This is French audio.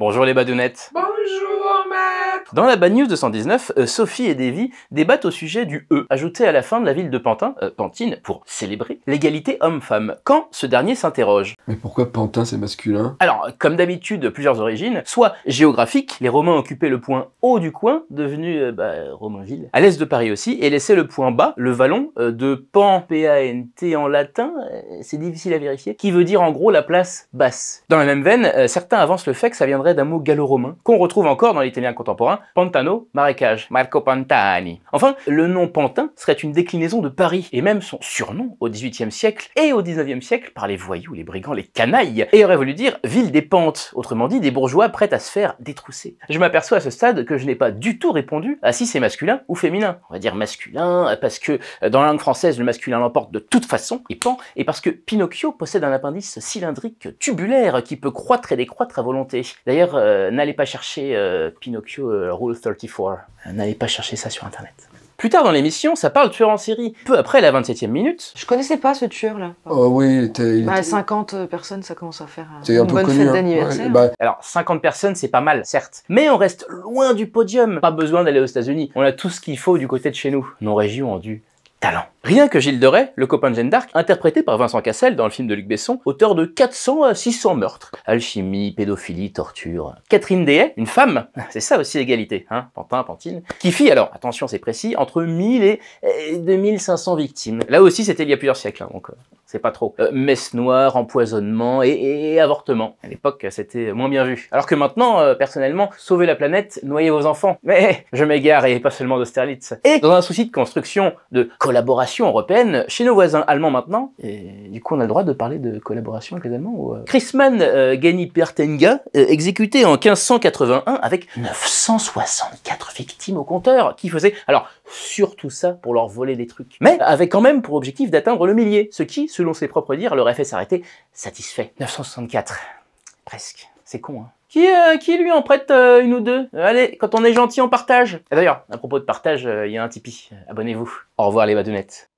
Bonjour les badounettes. Bonjour maître. Dans la Bad News 219, Sophie et Davy débattent au sujet du E, ajouté à la fin de la ville de Pantin, Pantine, pour célébrer l'égalité homme-femme, quand ce dernier s'interroge. Mais pourquoi Pantin c'est masculin? Alors, comme d'habitude, plusieurs origines, soit géographiques, les Romains occupaient le point haut du coin, devenu Romainville, à l'est de Paris aussi, et laissaient le point bas, le vallon, de Pan, P-A-N-T en latin, c'est difficile à vérifier, qui veut dire en gros la place basse. Dans la même veine, certains avancent le fait que ça viendrait d'un mot gallo-romain, qu'on retrouve encore dans l'italien contemporain, Pantano, marécage, Marco Pantani. Enfin, le nom Pantin serait une déclinaison de Paris, et même son surnom au XVIIIe siècle et au XIXe siècle par les voyous, les brigands, les canailles, et aurait voulu dire ville des pentes, autrement dit des bourgeois prêts à se faire détrousser. Je m'aperçois à ce stade que je n'ai pas du tout répondu à si c'est masculin ou féminin. On va dire masculin, parce que dans la langue française, le masculin l'emporte de toute façon, et pan, et parce que Pinocchio possède un appendice cylindrique tubulaire qui peut croître et décroître à volonté. D'ailleurs, n'allez pas chercher Pinocchio Rule 34. N'allez pas chercher ça sur internet. Plus tard dans l'émission, ça parle tueur en série. Peu après la 27e minute... Je connaissais pas ce tueur-là. Oh oui, il était 50 personnes, ça commence à faire un une peu bonne connu, fête hein. d'anniversaire. Ouais, Alors, 50 personnes, c'est pas mal, certes. Mais on reste loin du podium. Pas besoin d'aller aux États-Unis. On a tout ce qu'il faut du côté de chez nous. Nos régions ont du talent. Rien que Gilles de Rais, le copain de Jeanne d'Arc, interprété par Vincent Cassel dans le film de Luc Besson, auteur de 400 à 600 meurtres. Alchimie, pédophilie, torture. Catherine Dehaye, une femme, c'est ça aussi l'égalité, hein, Pantin, Pantine, qui fit alors, attention c'est précis, entre 1000 et 2500 victimes. Là aussi c'était il y a plusieurs siècles, hein, donc c'est pas trop. Messe noire, empoisonnement et avortement. À l'époque c'était moins bien vu. Alors que maintenant, personnellement, sauvez la planète, noyez vos enfants. Mais je m'égare et pas seulement d'Austerlitz. Et dans un souci de construction, de collaboration européenne, chez nos voisins allemands maintenant, et du coup on a le droit de parler de collaboration avec les Allemands ou Christmann Genipertenga, exécuté en 1581 avec 964 victimes au compteur, qui faisaient, alors surtout ça pour leur voler des trucs, mais avec quand même pour objectif d'atteindre le millier, ce qui, selon ses propres dires, leur a fait s'arrêter satisfait. 964, presque, c'est con hein. Qui lui en prête une ou deux? Allez, quand on est gentil, on partage. Et d'ailleurs, à propos de partage, il y a un Tipeee. Abonnez-vous. Au revoir les badounettes.